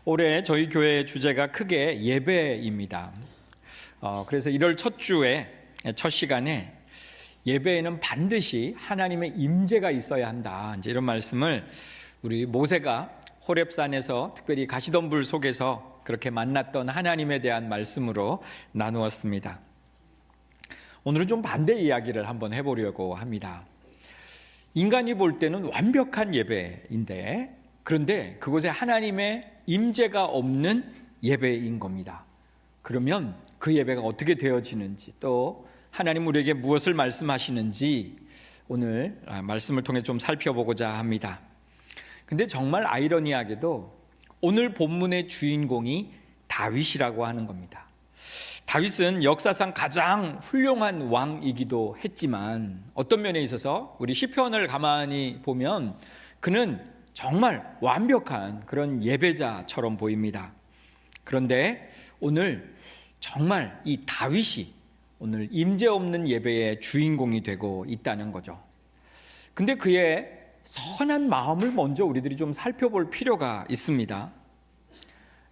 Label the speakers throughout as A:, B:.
A: 올해 저희 교회 주제가 크게 예배입니다. 그래서 1월 첫 주에 첫 시간에 예배에는 반드시 하나님의 임재가 있어야 한다. 이제 이런 말씀을 우리 모세가 호렙산에서 특별히 가시덤불 속에서 그렇게 만났던 하나님에 대한 말씀으로 나누었습니다. 오늘은 좀 반대 이야기를 한번 해보려고 합니다. 인간이 볼 때는 완벽한 예배인데, 그런데 그곳에 하나님의 임재가 없는 예배인 겁니다. 그러면 그 예배가 어떻게 되어지는지, 또 하나님 우리에게 무엇을 말씀하시는지 오늘 말씀을 통해 좀 살펴보고자 합니다. 근데 정말 아이러니하게도 오늘 본문의 주인공이 다윗이라고 하는 겁니다. 다윗은 역사상 가장 훌륭한 왕이기도 했지만 어떤 면에 있어서 우리 시편을 가만히 보면 그는 정말 완벽한 그런 예배자처럼 보입니다. 그런데 오늘 정말 이 다윗이 오늘 임재 없는 예배의 주인공이 되고 있다는 거죠. 근데 그의 선한 마음을 먼저 우리들이 좀 살펴볼 필요가 있습니다.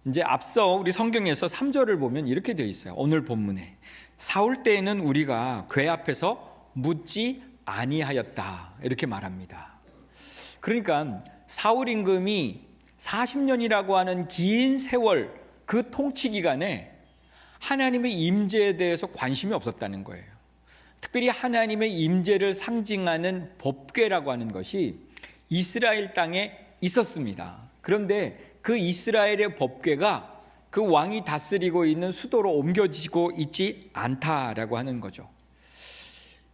A: 이제 앞서 우리 성경에서 3절을 보면 이렇게 되어 있어요. 오늘 본문에 사울 때에는 우리가 궤 앞에서 묻지 아니하였다, 이렇게 말합니다. 그러니까 사울 임금이 40년이라고 하는 긴 세월, 그 통치 기간에 하나님의 임재에 대해서 관심이 없었다는 거예요. 특별히 하나님의 임재를 상징하는 법궤라고 하는 것이 이스라엘 땅에 있었습니다. 그런데 그 이스라엘의 법궤가 그 왕이 다스리고 있는 수도로 옮겨지고 있지 않다라고 하는 거죠.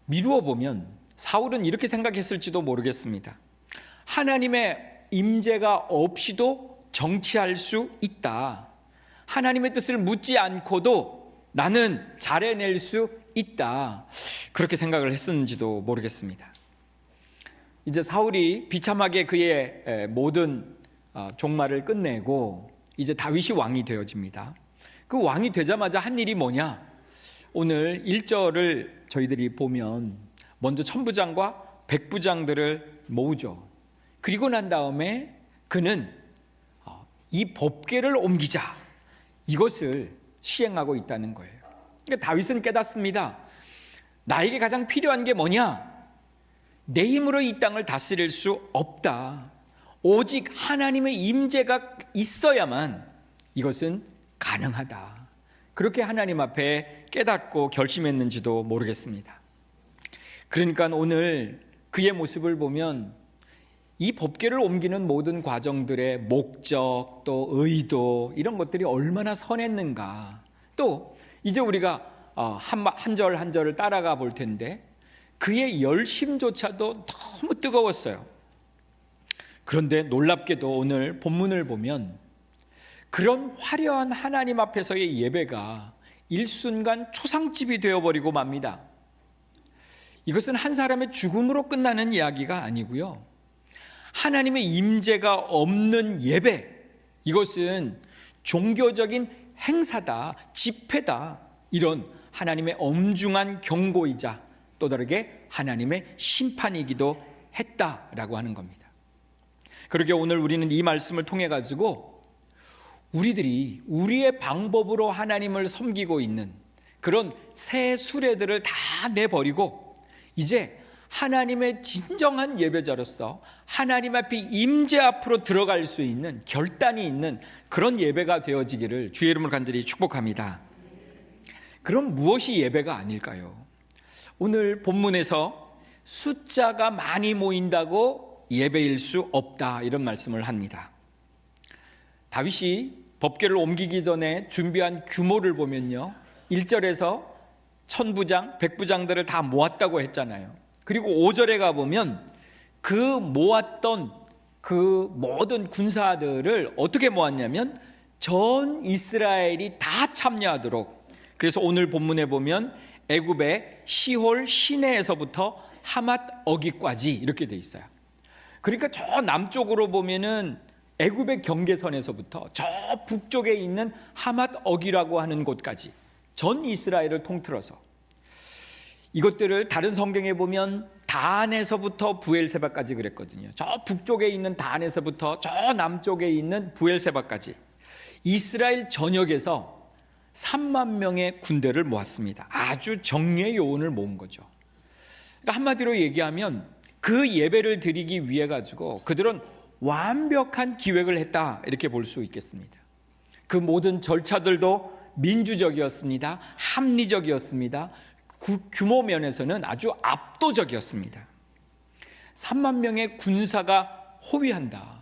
A: 미루어 보면 사울은 이렇게 생각했을지도 모르겠습니다. 하나님의 임재가 없이도 정치할 수 있다. 하나님의 뜻을 묻지 않고도 나는 잘해낼 수 있다. 그렇게 생각을 했었는지도 모르겠습니다. 이제 사울이 비참하게 그의 모든 종말을 끝내고 이제 다윗이 왕이 되어집니다. 그 왕이 되자마자 한 일이 뭐냐? 오늘 1절을 저희들이 보면 먼저 천부장과 백부장들을 모으죠. 그리고 난 다음에 그는 이 법궤를 옮기자, 이것을 시행하고 있다는 거예요. 그러니까 다윗은 깨닫습니다. 나에게 가장 필요한 게 뭐냐? 내 힘으로 이 땅을 다스릴 수 없다. 오직 하나님의 임재가 있어야만 이것은 가능하다. 그렇게 하나님 앞에 깨닫고 결심했는지도 모르겠습니다. 그러니까 오늘 그의 모습을 보면 이 법궤를 옮기는 모든 과정들의 목적, 또 의도, 이런 것들이 얼마나 선했는가. 또 이제 우리가 한 절 한 절을 따라가 볼 텐데 그의 열심조차도 너무 뜨거웠어요. 그런데 놀랍게도 오늘 본문을 보면 그런 화려한 하나님 앞에서의 예배가 일순간 초상집이 되어버리고 맙니다. 이것은 한 사람의 죽음으로 끝나는 이야기가 아니고요, 하나님의 임재가 없는 예배, 이것은 종교적인 행사다, 집회다, 이런 하나님의 엄중한 경고이자 또 다르게 하나님의 심판이기도 했다라고 하는 겁니다. 그러게 오늘 우리는 이 말씀을 통해 가지고 우리들이 우리의 방법으로 하나님을 섬기고 있는 그런 새 수레들을 다 내버리고 이제 하나님의 진정한 예배자로서 하나님 앞에 임재 앞으로 들어갈 수 있는 결단이 있는 그런 예배가 되어지기를 주의 이름으로 간절히 축복합니다. 그럼 무엇이 예배가 아닐까요? 오늘 본문에서 숫자가 많이 모인다고 예배일 수 없다, 이런 말씀을 합니다. 다윗이 법궤를 옮기기 전에 준비한 규모를 보면요, 1절에서 천부장, 백부장들을 다 모았다고 했잖아요. 그리고 5절에 가보면 그 모았던 그 모든 군사들을 어떻게 모았냐면 전 이스라엘이 다 참여하도록, 그래서 오늘 본문에 보면 애굽의 시홀 시내에서부터 하맛 어기까지 이렇게 돼 있어요. 그러니까 저 남쪽으로 보면은 애굽의 경계선에서부터 저 북쪽에 있는 하맛 어기라고 하는 곳까지 전 이스라엘을 통틀어서, 이것들을 다른 성경에 보면 단에서부터 부엘세바까지 그랬거든요. 저 북쪽에 있는 단에서부터 저 남쪽에 있는 부엘세바까지 이스라엘 전역에서 3만 명의 군대를 모았습니다. 아주 정예의 요원을 모은 거죠. 그러니까 한마디로 얘기하면 그 예배를 드리기 위해 가지고 그들은 완벽한 기획을 했다, 이렇게 볼 수 있겠습니다. 그 모든 절차들도 민주적이었습니다. 합리적이었습니다. 규모 면에서는 아주 압도적이었습니다. 3만 명의 군사가 호위한다.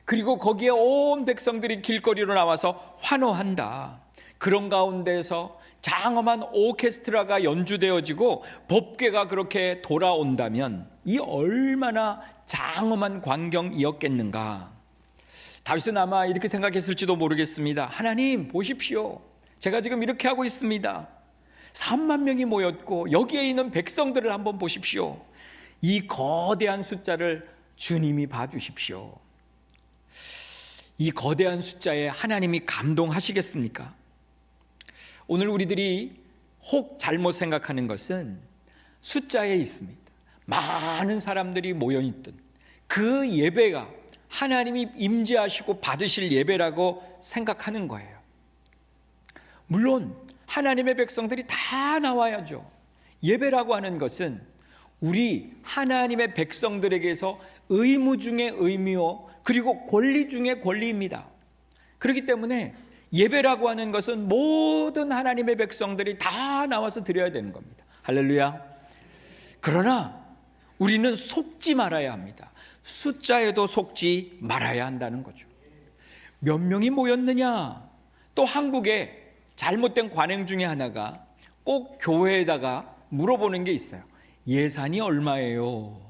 A: 그리고 거기에 온 백성들이 길거리로 나와서 환호한다. 그런 가운데서 장엄한 오케스트라가 연주되어지고 법궤가 그렇게 돌아온다면 이 얼마나 장엄한 광경이었겠는가. 다윗은 아마 이렇게 생각했을지도 모르겠습니다. 하나님 보십시오, 제가 지금 이렇게 하고 있습니다. 3만 명이 모였고 여기에 있는 백성들을 한번 보십시오. 이 거대한 숫자를 주님이 봐주십시오. 이 거대한 숫자에 하나님이 감동하시겠습니까? 오늘 우리들이 혹 잘못 생각하는 것은 숫자에 있습니다. 많은 사람들이 모여있던 그 예배가 하나님이 임재하시고 받으실 예배라고 생각하는 거예요. 물론 하나님의 백성들이 다 나와야죠. 예배라고 하는 것은 우리 하나님의 백성들에게서 의무 중에 의무요, 그리고 권리 중에 권리입니다. 그렇기 때문에 예배라고 하는 것은 모든 하나님의 백성들이 다 나와서 드려야 되는 겁니다. 할렐루야. 그러나 우리는 속지 말아야 합니다. 숫자에도 속지 말아야 한다는 거죠. 몇 명이 모였느냐? 또 한국에 잘못된 관행 중에 하나가 꼭 교회에다가 물어보는 게 있어요. 예산이 얼마예요?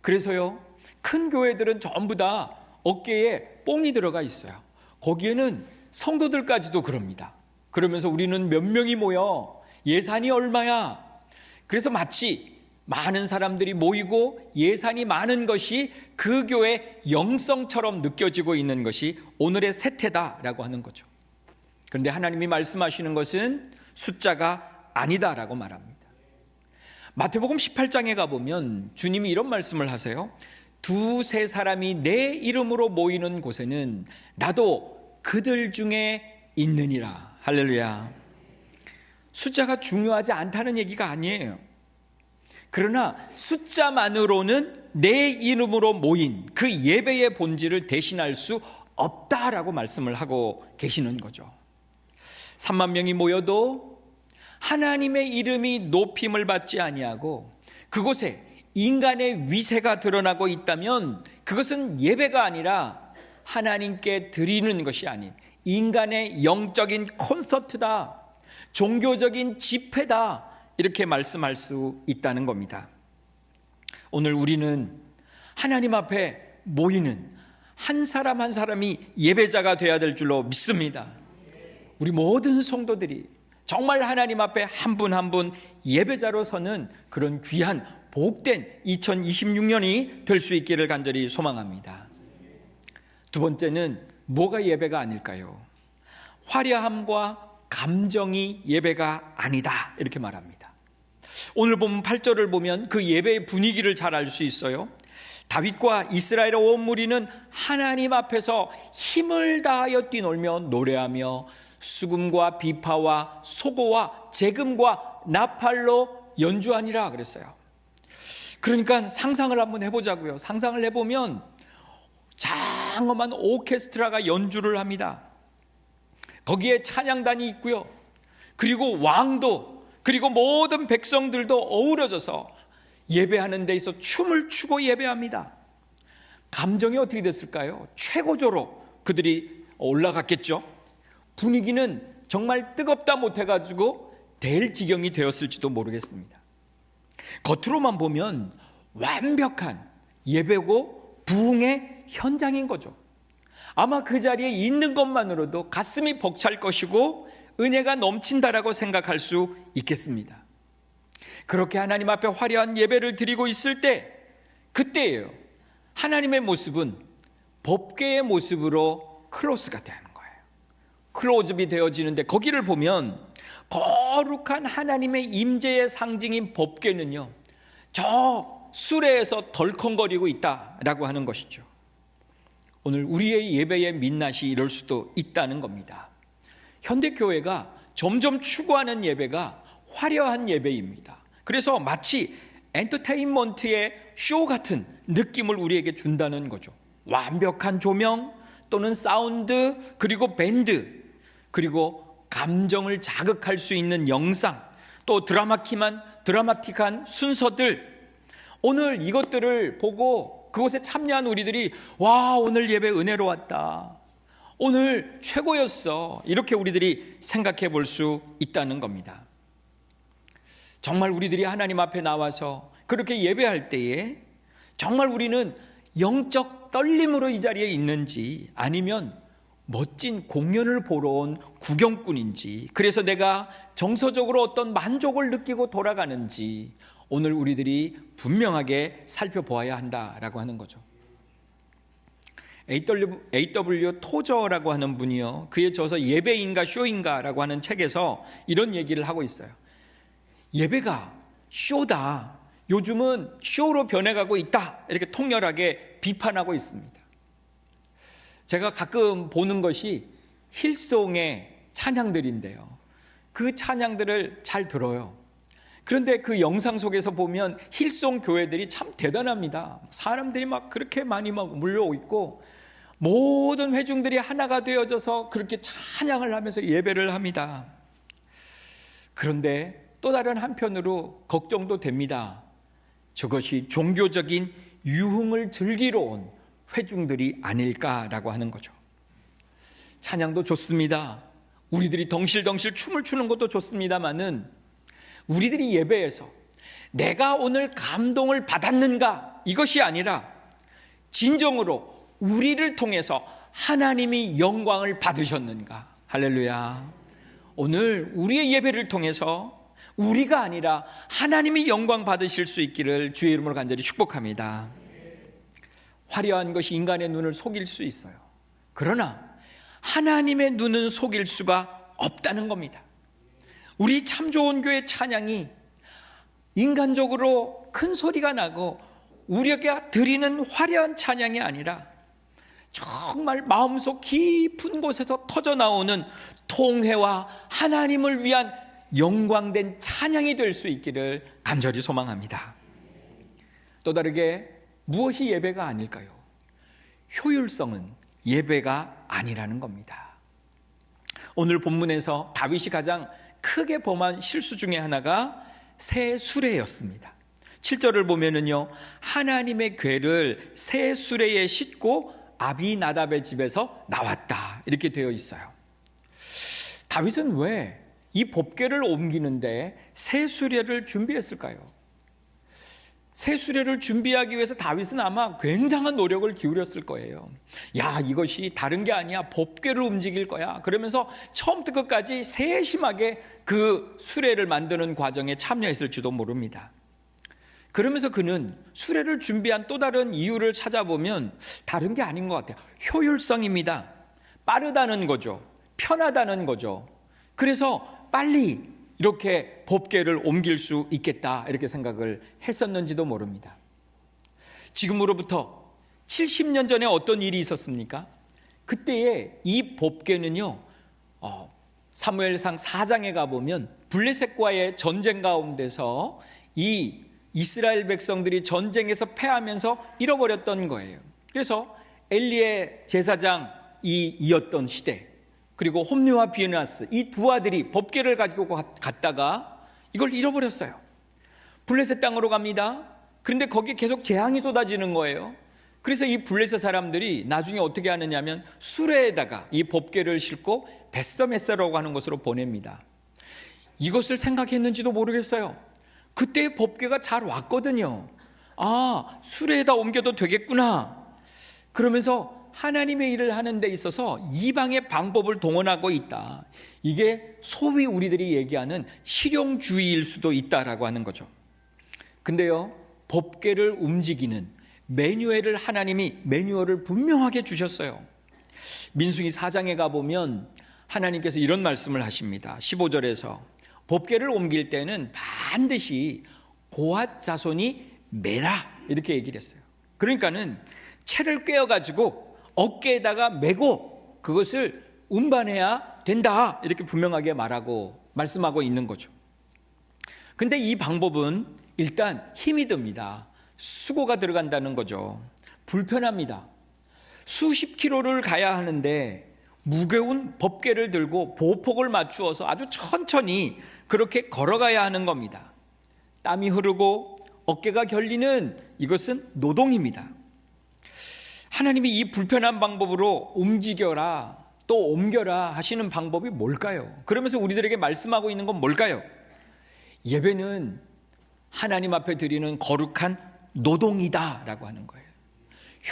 A: 그래서요, 큰 교회들은 전부 다 어깨에 뽕이 들어가 있어요. 거기에는 성도들까지도 그럽니다. 그러면서 우리는 몇 명이 모여, 예산이 얼마야? 그래서 마치 많은 사람들이 모이고 예산이 많은 것이 그 교회 영성처럼 느껴지고 있는 것이 오늘의 세태다라고 하는 거죠. 그런데 하나님이 말씀하시는 것은 숫자가 아니다라고 말합니다. 마태복음 18장에 가보면 주님이 이런 말씀을 하세요. 두세 사람이 내 이름으로 모이는 곳에는 나도 그들 중에 있느니라. 할렐루야. 숫자가 중요하지 않다는 얘기가 아니에요. 그러나 숫자만으로는 내 이름으로 모인 그 예배의 본질을 대신할 수 없다라고 말씀을 하고 계시는 거죠. 3만 명이 모여도 하나님의 이름이 높임을 받지 아니하고 그곳에 인간의 위세가 드러나고 있다면 그것은 예배가 아니라 하나님께 드리는 것이 아닌 인간의 영적인 콘서트다, 종교적인 집회다, 이렇게 말씀할 수 있다는 겁니다. 오늘 우리는 하나님 앞에 모이는 한 사람 한 사람이 예배자가 되어야 될 줄로 믿습니다. 우리 모든 성도들이 정말 하나님 앞에 한 분 한 분 예배자로 서는 그런 귀한 복된 2026년이 될 수 있기를 간절히 소망합니다. 두 번째는 뭐가 예배가 아닐까요? 화려함과 감정이 예배가 아니다, 이렇게 말합니다. 오늘 보면 8절을 보면 그 예배의 분위기를 잘 알 수 있어요. 다윗과 이스라엘의 온 무리는 하나님 앞에서 힘을 다하여 뛰놀며 노래하며 수금과 비파와 소고와 재금과 나팔로 연주하니라 그랬어요. 그러니까 상상을 한번 해보자고요. 상상을 해보면 장엄한 오케스트라가 연주를 합니다. 거기에 찬양단이 있고요. 그리고 왕도, 그리고 모든 백성들도 어우러져서 예배하는 데 있어 춤을 추고 예배합니다. 감정이 어떻게 됐을까요? 최고조로 그들이 올라갔겠죠. 분위기는 정말 뜨겁다 못해가지고 될 지경이 되었을지도 모르겠습니다. 겉으로만 보면 완벽한 예배고 부흥의 현장인 거죠. 아마 그 자리에 있는 것만으로도 가슴이 벅찰 것이고 은혜가 넘친다라고 생각할 수 있겠습니다. 그렇게 하나님 앞에 화려한 예배를 드리고 있을 때, 그때예요. 하나님의 모습은 법궤의 모습으로 클로스가 되는 거예요. 클로즈업이 되어지는데 거기를 보면 거룩한 하나님의 임재의 상징인 법궤는요, 저 수레에서 덜컹거리고 있다라고 하는 것이죠. 오늘 우리의 예배의 민낯이 이럴 수도 있다는 겁니다. 현대교회가 점점 추구하는 예배가 화려한 예배입니다. 그래서 마치 엔터테인먼트의 쇼 같은 느낌을 우리에게 준다는 거죠. 완벽한 조명 또는 사운드, 그리고 밴드, 그리고 감정을 자극할 수 있는 영상, 또 드라마틱한 순서들. 오늘 이것들을 보고 그곳에 참여한 우리들이 와, 오늘 예배 은혜로웠다, 오늘 최고였어, 이렇게 우리들이 생각해 볼 수 있다는 겁니다. 정말 우리들이 하나님 앞에 나와서 그렇게 예배할 때에 정말 우리는 영적 떨림으로 이 자리에 있는지, 아니면 멋진 공연을 보러 온 구경꾼인지, 그래서 내가 정서적으로 어떤 만족을 느끼고 돌아가는지 오늘 우리들이 분명하게 살펴보아야 한다라고 하는 거죠. A.W. 토저라고 하는 분이요, 그의 저서 예배인가 쇼인가라고 하는 책에서 이런 얘기를 하고 있어요. 예배가 쇼다, 요즘은 쇼로 변해가고 있다, 이렇게 통렬하게 비판하고 있습니다. 제가 가끔 보는 것이 힐송의 찬양들인데요, 그 찬양들을 잘 들어요. 그런데 그 영상 속에서 보면 힐송 교회들이 참 대단합니다. 사람들이 막 그렇게 많이 막 몰려오고 있고, 모든 회중들이 하나가 되어져서 그렇게 찬양을 하면서 예배를 합니다. 그런데 또 다른 한편으로 걱정도 됩니다. 저것이 종교적인 유흥을 즐기러 온 회중들이 아닐까라고 하는 거죠. 찬양도 좋습니다. 우리들이 덩실덩실 춤을 추는 것도 좋습니다만은, 우리들이 예배에서 내가 오늘 감동을 받았는가, 이것이 아니라 진정으로 우리를 통해서 하나님이 영광을 받으셨는가. 할렐루야. 오늘 우리의 예배를 통해서 우리가 아니라 하나님이 영광 받으실 수 있기를 주의 이름으로 간절히 축복합니다. 화려한 것이 인간의 눈을 속일 수 있어요. 그러나 하나님의 눈은 속일 수가 없다는 겁니다. 우리 참 좋은 교회 찬양이 인간적으로 큰 소리가 나고 우리가 드리는 화려한 찬양이 아니라 정말 마음속 깊은 곳에서 터져나오는 통회와 하나님을 위한 영광된 찬양이 될 수 있기를 간절히 소망합니다. 또 다르게 무엇이 예배가 아닐까요? 효율성은 예배가 아니라는 겁니다. 오늘 본문에서 다윗이 가장 크게 범한 실수 중에 하나가 새 수레였습니다. 7절을 보면은요, 하나님의 궤를 새 수레에 싣고 아비나답의 집에서 나왔다, 이렇게 되어 있어요. 다윗은 왜 이 법궤를 옮기는데 새 수레를 준비했을까요? 새 수레를 준비하기 위해서 다윗은 아마 굉장한 노력을 기울였을 거예요. 야, 이것이 다른 게 아니야, 법궤를 움직일 거야, 그러면서 처음부터 끝까지 세심하게 그 수레를 만드는 과정에 참여했을지도 모릅니다. 그러면서 그는 수레를 준비한 또 다른 이유를 찾아보면 다른 게 아닌 것 같아요. 효율성입니다. 빠르다는 거죠. 편하다는 거죠. 그래서 빨리 이렇게 법궤를 옮길 수 있겠다, 이렇게 생각을 했었는지도 모릅니다. 지금으로부터 70년 전에 어떤 일이 있었습니까? 그때의 이 법궤는요, 사무엘상 4장에 가보면 블레셋과의 전쟁 가운데서 이 이스라엘 백성들이 전쟁에서 패하면서 잃어버렸던 거예요. 그래서 엘리의 제사장이었던 시대, 그리고 홈리와 비느하스, 이 두 아들이 법궤를 가지고 갔다가 이걸 잃어버렸어요. 블레셋 땅으로 갑니다. 그런데 거기에 계속 재앙이 쏟아지는 거예요. 그래서 이 블레셋 사람들이 나중에 어떻게 하느냐면 수레에다가 이 법궤를 싣고 벳서메세라고 하는 곳으로 보냅니다. 이것을 생각했는지도 모르겠어요. 그때 법궤가 잘 왔거든요. 아, 수레에다 옮겨도 되겠구나. 그러면서 하나님의 일을 하는 데 있어서 이방의 방법을 동원하고 있다. 이게 소위 우리들이 얘기하는 실용주의일 수도 있다라고 하는 거죠. 근데요, 법궤를 움직이는 매뉴얼을 하나님이 매뉴얼을 분명하게 주셨어요. 민수기 4장에 가보면 하나님께서 이런 말씀을 하십니다. 15절에서 법궤를 옮길 때는 반드시 고핫 자손이 매라, 이렇게 얘기를 했어요. 그러니까는 채를 꿰어가지고 어깨에다가 메고 그것을 운반해야 된다, 이렇게 분명하게 말씀하고 있는 거죠. 근데 이 방법은 일단 힘이 듭니다. 수고가 들어간다는 거죠. 불편합니다. 수십 킬로를 가야 하는데 무거운 법궤를 들고 보폭을 맞추어서 아주 천천히 그렇게 걸어가야 하는 겁니다. 땀이 흐르고 어깨가 결리는 이것은 노동입니다. 하나님이 이 불편한 방법으로 움직여라, 또 옮겨라 하시는 방법이 뭘까요? 그러면서 우리들에게 말씀하고 있는 건 뭘까요? 예배는 하나님 앞에 드리는 거룩한 노동이다 라고 하는 거예요.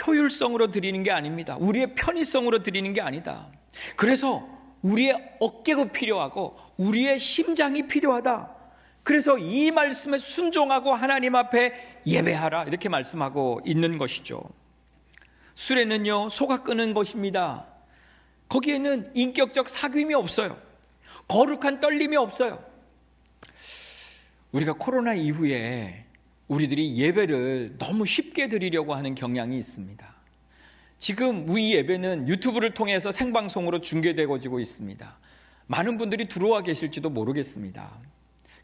A: 효율성으로 드리는 게 아닙니다. 우리의 편의성으로 드리는 게 아니다. 그래서 우리의 어깨가 필요하고 우리의 심장이 필요하다. 그래서 이 말씀에 순종하고 하나님 앞에 예배하라, 이렇게 말씀하고 있는 것이죠. 술에는요, 속아 끄는 것입니다. 거기에는 인격적 사귐이 없어요. 거룩한 떨림이 없어요. 우리가 코로나 이후에 우리들이 예배를 너무 쉽게 드리려고 하는 경향이 있습니다. 지금 우리 예배는 유튜브를 통해서 생방송으로 중계되고 있습니다. 많은 분들이 들어와 계실지도 모르겠습니다.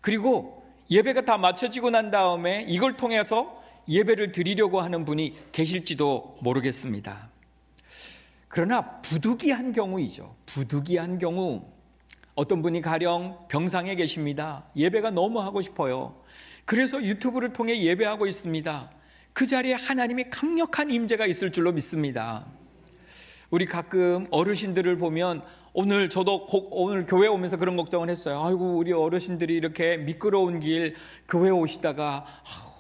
A: 그리고 예배가 다 마쳐지고 난 다음에 이걸 통해서 예배를 드리려고 하는 분이 계실지도 모르겠습니다. 그러나 부득이한 경우이죠. 부득이한 경우, 어떤 분이 가령 병상에 계십니다. 예배가 너무 하고 싶어요. 그래서 유튜브를 통해 예배하고 있습니다. 그 자리에 하나님의 강력한 임재가 있을 줄로 믿습니다. 우리 가끔 어르신들을 보면, 저도 오늘 교회 오면서 그런 걱정을 했어요. 아이고, 우리 어르신들이 이렇게 미끄러운 길 교회 오시다가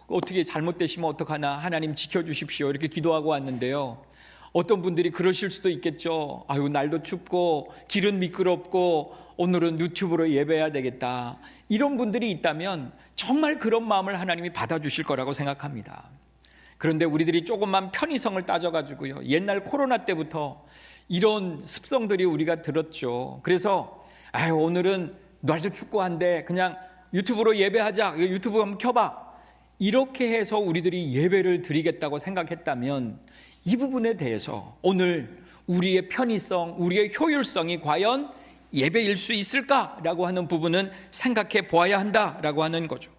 A: 어떻게 잘못되시면 어떡하나, 하나님 지켜주십시오, 이렇게 기도하고 왔는데요. 어떤 분들이 그러실 수도 있겠죠. 아유, 날도 춥고 길은 미끄럽고 오늘은 유튜브로 예배해야 되겠다. 이런 분들이 있다면 정말 그런 마음을 하나님이 받아주실 거라고 생각합니다. 그런데 우리들이 조금만 편의성을 따져가지고요, 옛날 코로나 때부터 이런 습성들이 우리가 들었죠. 그래서 오늘은 날도 춥고 한데 그냥 유튜브로 예배하자, 유튜브 한번 켜봐, 이렇게 해서 우리들이 예배를 드리겠다고 생각했다면 이 부분에 대해서 오늘 우리의 편의성, 우리의 효율성이 과연 예배일 수 있을까라고 하는 부분은 생각해 보아야 한다라고 하는 거죠.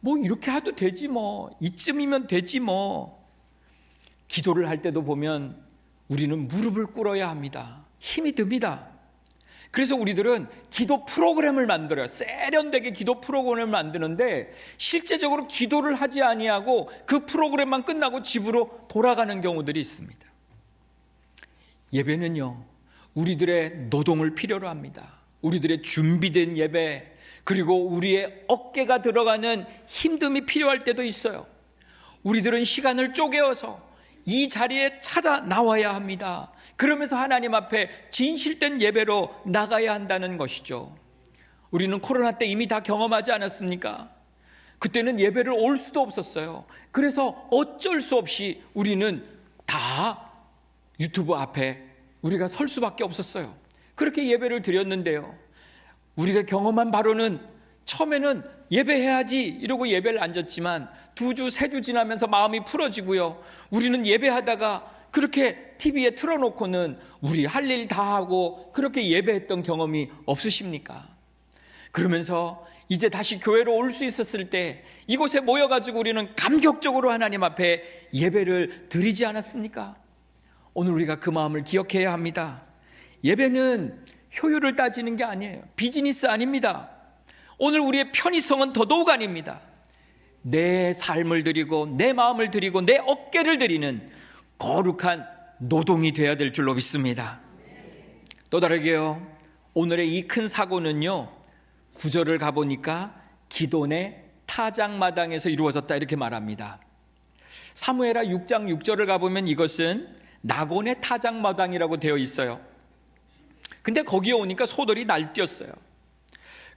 A: 뭐 이렇게 해도 되지 뭐, 이쯤이면 되지 뭐. 기도를 할 때도 보면 우리는 무릎을 꿇어야 합니다. 힘이 듭니다. 그래서 우리들은 기도 프로그램을 만들어요. 세련되게 기도 프로그램을 만드는데 실제적으로 기도를 하지 아니하고 그 프로그램만 끝나고 집으로 돌아가는 경우들이 있습니다. 예배는요, 우리들의 노동을 필요로 합니다. 우리들의 준비된 예배, 그리고 우리의 어깨가 들어가는 힘듦이 필요할 때도 있어요. 우리들은 시간을 쪼개어서 이 자리에 찾아 나와야 합니다. 그러면서 하나님 앞에 진실된 예배로 나가야 한다는 것이죠. 우리는 코로나 때 이미 다 경험하지 않았습니까? 그때는 예배를 올 수도 없었어요. 그래서 어쩔 수 없이 우리는 다 유튜브 앞에 우리가 설 수밖에 없었어요. 그렇게 예배를 드렸는데요, 우리가 경험한 바로는 처음에는 예배해야지 이러고 예배를 앉았지만 2주, 3주 지나면서 마음이 풀어지고요, 우리는 예배하다가 그렇게 TV에 틀어놓고는 우리 할 일 다 하고 그렇게 예배했던 경험이 없으십니까? 그러면서 이제 다시 교회로 올 수 있었을 때 이곳에 모여가지고 우리는 감격적으로 하나님 앞에 예배를 드리지 않았습니까? 오늘 우리가 그 마음을 기억해야 합니다. 예배는 효율을 따지는 게 아니에요. 비즈니스 아닙니다. 오늘 우리의 편의성은 더더욱 아닙니다. 내 삶을 드리고 내 마음을 드리고 내 어깨를 드리는 거룩한 노동이 되어야 될 줄로 믿습니다. 또 다르게요, 오늘의 이 큰 사고는요, 9절을 가보니까 기돈의 타작마당에서 이루어졌다, 이렇게 말합니다. 사무엘하 6장 6절을 가보면 이것은 나곤의 타작마당이라고 되어 있어요. 근데 거기에 오니까 소들이 날뛰었어요.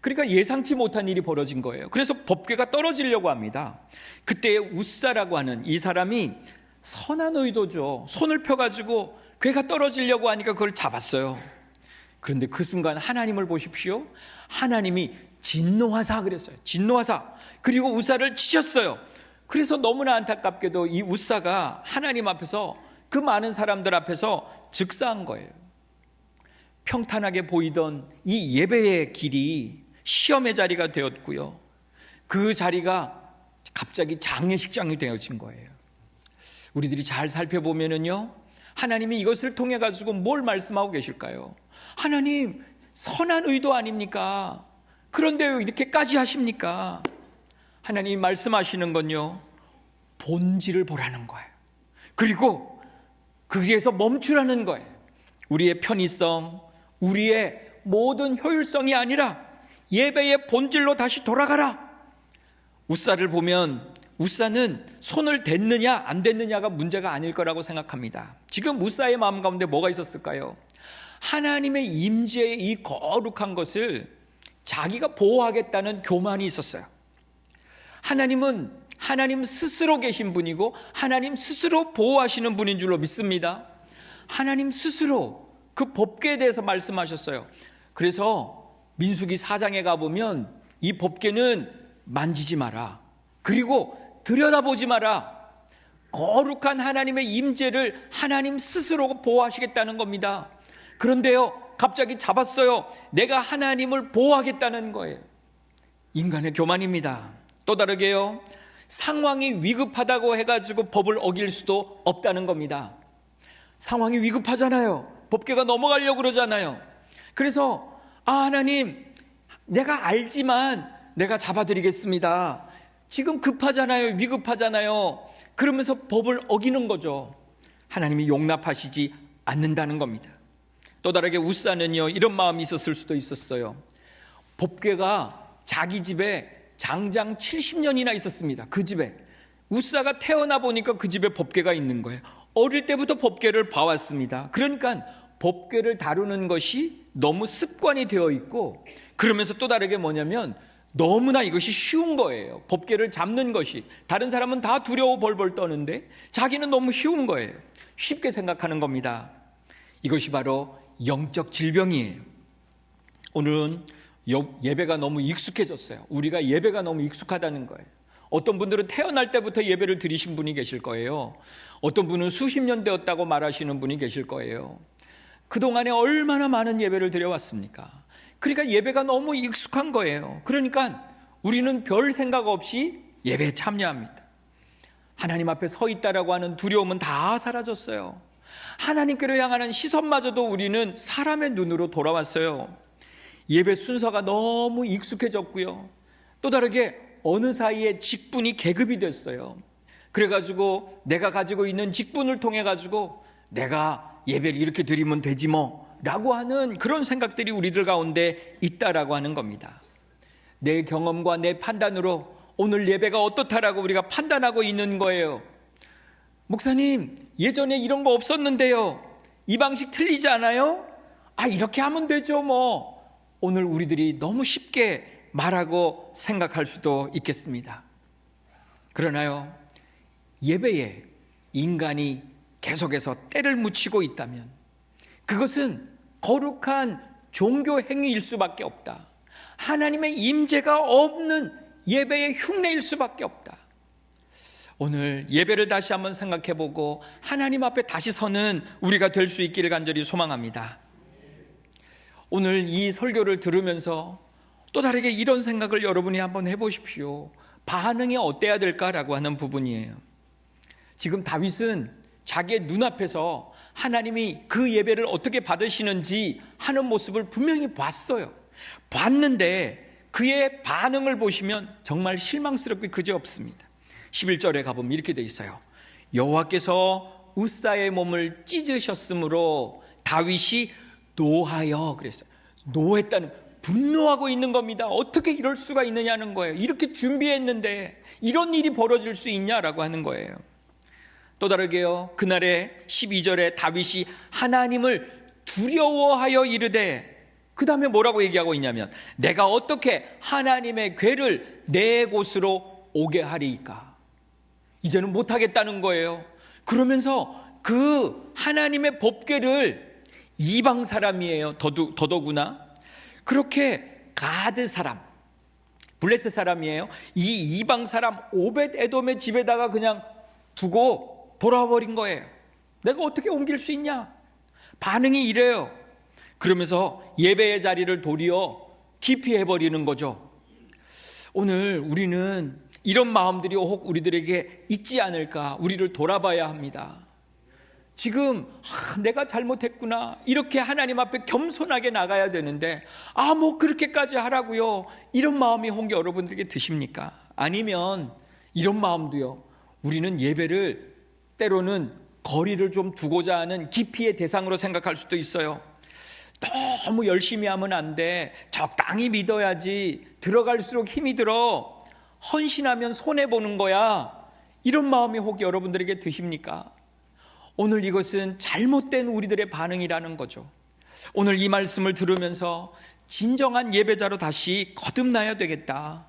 A: 그러니까 예상치 못한 일이 벌어진 거예요. 그래서 법궤가 떨어지려고 합니다. 그때 웃사라고 하는 이 사람이 선한 의도죠. 손을 펴가지고 궤가 떨어지려고 하니까 그걸 잡았어요. 그런데 그 순간 하나님을 보십시오. 하나님이 진노하사 그랬어요. 진노하사. 그리고 웃사를 치셨어요. 그래서 너무나 안타깝게도 이 웃사가 하나님 앞에서 그 많은 사람들 앞에서 즉사한 거예요. 평탄하게 보이던 이 예배의 길이 시험의 자리가 되었고요. 그 자리가 갑자기 장례식장이 되어진 거예요. 우리들이 잘 살펴보면은요, 하나님이 이것을 통해 가지고 뭘 말씀하고 계실까요? 하나님 선한 의도 아닙니까? 그런데 왜 이렇게까지 하십니까? 하나님 말씀하시는 건요, 본질을 보라는 거예요. 그리고 거기에서 멈추라는 거예요. 우리의 편의성, 우리의 모든 효율성이 아니라 예배의 본질로 다시 돌아가라. 우사를 보면 우사는 손을 댔느냐 안 댔느냐가 문제가 아닐 거라고 생각합니다. 지금 우사의 마음 가운데 뭐가 있었을까요? 하나님의 임재의 이 거룩한 것을 자기가 보호하겠다는 교만이 있었어요. 하나님은 하나님 스스로 계신 분이고 하나님 스스로 보호하시는 분인 줄로 믿습니다. 하나님 스스로 그 법궤에 대해서 말씀하셨어요. 그래서 민수기 4장에 가보면 이 법궤는 만지지 마라. 그리고 들여다보지 마라. 거룩한 하나님의 임재를 하나님 스스로 보호하시겠다는 겁니다. 그런데요, 갑자기 잡았어요. 내가 하나님을 보호하겠다는 거예요. 인간의 교만입니다. 또 다르게요, 상황이 위급하다고 해가지고 법을 어길 수도 없다는 겁니다. 상황이 위급하잖아요. 법궤가 넘어가려고 그러잖아요. 그래서 하나님, 내가 알지만 내가 잡아드리겠습니다. 지금 급하잖아요. 위급하잖아요. 그러면서 법을 어기는 거죠. 하나님이 용납하시지 않는다는 겁니다. 또 다르게 우사는요, 이런 마음이 있었을 수도 있었어요. 법궤가 자기 집에 장장 70년이나 있었습니다. 그 집에. 우사가 태어나 보니까 그 집에 법궤가 있는 거예요. 어릴 때부터 법궤를 봐왔습니다. 그러니까 법궤를 다루는 것이 너무 습관이 되어 있고, 그러면서 또 다르게 뭐냐면 너무나 이것이 쉬운 거예요. 법궤를 잡는 것이. 다른 사람은 다 두려워 벌벌 떠는데 자기는 너무 쉬운 거예요. 쉽게 생각하는 겁니다. 이것이 바로 영적 질병이에요. 오늘은 예배가 너무 익숙해졌어요. 우리가 예배가 너무 익숙하다는 거예요. 어떤 분들은 태어날 때부터 예배를 드리신 분이 계실 거예요. 어떤 분은 수십 년 되었다고 말하시는 분이 계실 거예요. 그동안에 얼마나 많은 예배를 드려왔습니까? 그러니까 예배가 너무 익숙한 거예요. 그러니까 우리는 별 생각 없이 예배에 참여합니다. 하나님 앞에 서 있다라고 하는 두려움은 다 사라졌어요. 하나님께로 향하는 시선마저도 우리는 사람의 눈으로 돌아왔어요. 예배 순서가 너무 익숙해졌고요. 또 다르게 어느 사이에 직분이 계급이 됐어요. 그래가지고 내가 가지고 있는 직분을 통해 가지고 내가 예배를 이렇게 드리면 되지 뭐 라고 하는 그런 생각들이 우리들 가운데 있다라고 하는 겁니다. 내 경험과 내 판단으로 오늘 예배가 어떻다라고 우리가 판단하고 있는 거예요. 목사님, 예전에 이런 거 없었는데요. 이 방식 틀리지 않아요? 이렇게 하면 되죠 뭐. 오늘 우리들이 너무 쉽게 말하고 생각할 수도 있겠습니다. 그러나요, 예배에 인간이 계속해서 때를 묻히고 있다면 그것은 거룩한 종교 행위일 수밖에 없다. 하나님의 임재가 없는 예배의 흉내일 수밖에 없다. 오늘 예배를 다시 한번 생각해보고 하나님 앞에 다시 서는 우리가 될 수 있기를 간절히 소망합니다. 오늘 이 설교를 들으면서 또 다르게 이런 생각을 여러분이 한번 해보십시오. 반응이 어때야 될까라고 하는 부분이에요. 지금 다윗은 자기의 눈앞에서 하나님이 그 예배를 어떻게 받으시는지 하는 모습을 분명히 봤어요. 봤는데 그의 반응을 보시면 정말 실망스럽게 그지없습니다. 11절에 가보면 이렇게 돼 있어요. 여호와께서 우사의 몸을 찢으셨으므로 다윗이 노하여 그랬어요. 노했다는, 분노하고 있는 겁니다. 어떻게 이럴 수가 있느냐는 거예요. 이렇게 준비했는데 이런 일이 벌어질 수 있냐라고 하는 거예요. 또 다르게요, 그날에 12절에 다윗이 하나님을 두려워하여 이르되, 그 다음에 뭐라고 얘기하고 있냐면 내가 어떻게 하나님의 궤를 내 곳으로 오게 하리이까. 이제는 못하겠다는 거예요. 그러면서 그 하나님의 법궤를 이방 사람이에요. 더더구나 그렇게 가드 사람, 블레셋 사람이에요. 이 이방 사람 오벳 에돔의 집에다가 그냥 두고 돌아버린 거예요. 내가 어떻게 옮길 수 있냐? 반응이 이래요. 그러면서 예배의 자리를 도리어 기피해버리는 거죠. 오늘 우리는 이런 마음들이 혹 우리들에게 있지 않을까? 우리를 돌아봐야 합니다. 지금 내가 잘못했구나, 이렇게 하나님 앞에 겸손하게 나가야 되는데 뭐 그렇게까지 하라고요, 이런 마음이 혹 여러분들에게 드십니까? 아니면 이런 마음도요, 우리는 예배를 때로는 거리를 좀 두고자 하는 기피의 대상으로 생각할 수도 있어요. 너무 열심히 하면 안 돼, 적당히 믿어야지, 들어갈수록 힘이 들어, 헌신하면 손해보는 거야, 이런 마음이 혹 여러분들에게 드십니까? 오늘 이것은 잘못된 우리들의 반응이라는 거죠. 오늘 이 말씀을 들으면서 진정한 예배자로 다시 거듭나야 되겠다.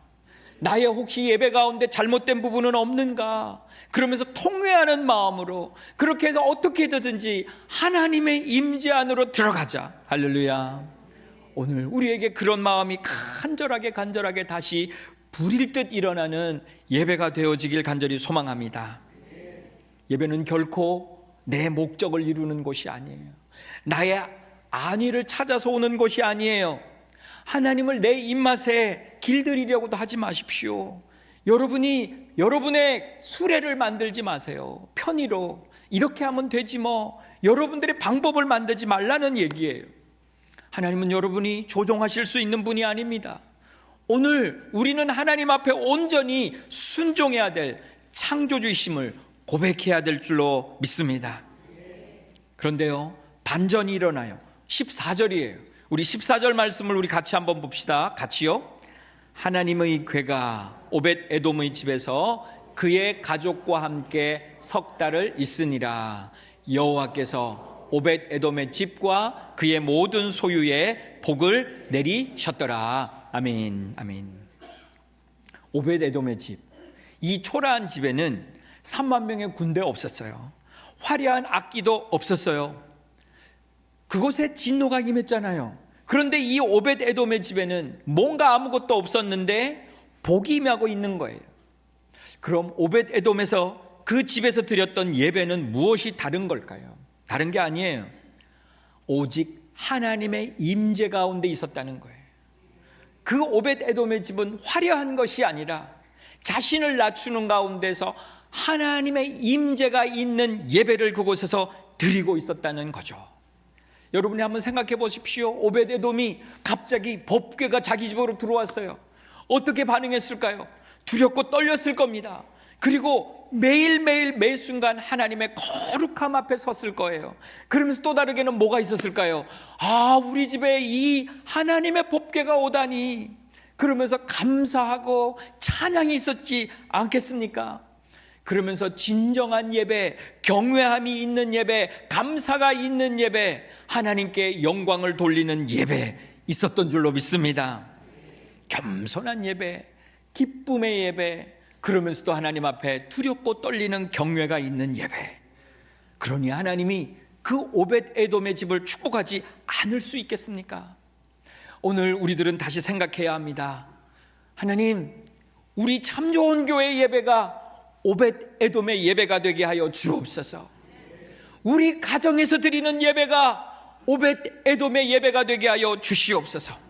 A: 나의 혹시 예배 가운데 잘못된 부분은 없는가? 그러면서 통회하는 마음으로 그렇게 해서 어떻게든지 하나님의 임재 안으로 들어가자. 할렐루야. 오늘 우리에게 그런 마음이 간절하게 다시 불일 듯 일어나는 예배가 되어지길 간절히 소망합니다. 예배는 결코 내 목적을 이루는 곳이 아니에요. 나의 안위를 찾아서 오는 곳이 아니에요. 하나님을 내 입맛에 길들이려고도 하지 마십시오. 여러분이 여러분의 수레를 만들지 마세요. 편의로 이렇게 하면 되지 뭐, 여러분들의 방법을 만들지 말라는 얘기예요. 하나님은 여러분이 조종하실 수 있는 분이 아닙니다. 오늘 우리는 하나님 앞에 온전히 순종해야 될 창조주이심을 고백해야 될 줄로 믿습니다. 그런데요, 반전이 일어나요. 14절이에요. 우리 14절 말씀을 우리 같이 한번 봅시다. 같이요. 하나님의 궤가 오벳 에돔의 집에서 그의 가족과 함께 석 달을 있으니라. 여호와께서 오벳 에돔의 집과 그의 모든 소유에 복을 내리셨더라. 아멘. 아멘. 오벳 에돔의 집, 이 초라한 집에는 3만 명의 군대 없었어요. 화려한 악기도 없었어요. 그곳에 진노가 임했잖아요. 그런데 이 오벳 에돔의 집에는 뭔가 아무것도 없었는데 복이 임하고 있는 거예요. 그럼 오벳 에돔에서 그 집에서 드렸던 예배는 무엇이 다른 걸까요? 다른 게 아니에요. 오직 하나님의 임재 가운데 있었다는 거예요. 그 오벳 에돔의 집은 화려한 것이 아니라 자신을 낮추는 가운데서 하나님의 임재가 있는 예배를 그곳에서 드리고 있었다는 거죠. 여러분이 한번 생각해 보십시오. 오벳 에돔이 갑자기 법궤가 자기 집으로 들어왔어요. 어떻게 반응했을까요? 두렵고 떨렸을 겁니다. 그리고 매일매일 매 순간 하나님의 거룩함 앞에 섰을 거예요. 그러면서 또 다르게는 뭐가 있었을까요? 우리 집에 이 하나님의 법궤가 오다니, 그러면서 감사하고 찬양이 있었지 않겠습니까? 그러면서 진정한 예배, 경외함이 있는 예배, 감사가 있는 예배, 하나님께 영광을 돌리는 예배 있었던 줄로 믿습니다. 겸손한 예배, 기쁨의 예배, 그러면서도 하나님 앞에 두렵고 떨리는 경외가 있는 예배. 그러니 하나님이 그 오벳 에돔의 집을 축복하지 않을 수 있겠습니까? 오늘 우리들은 다시 생각해야 합니다. 하나님, 우리 참 좋은 교회 예배가 오벳 에돔의 예배가 되게 하여 주옵소서. 우리 가정에서 드리는 예배가 오벳 에돔의 예배가 되게 하여 주시옵소서.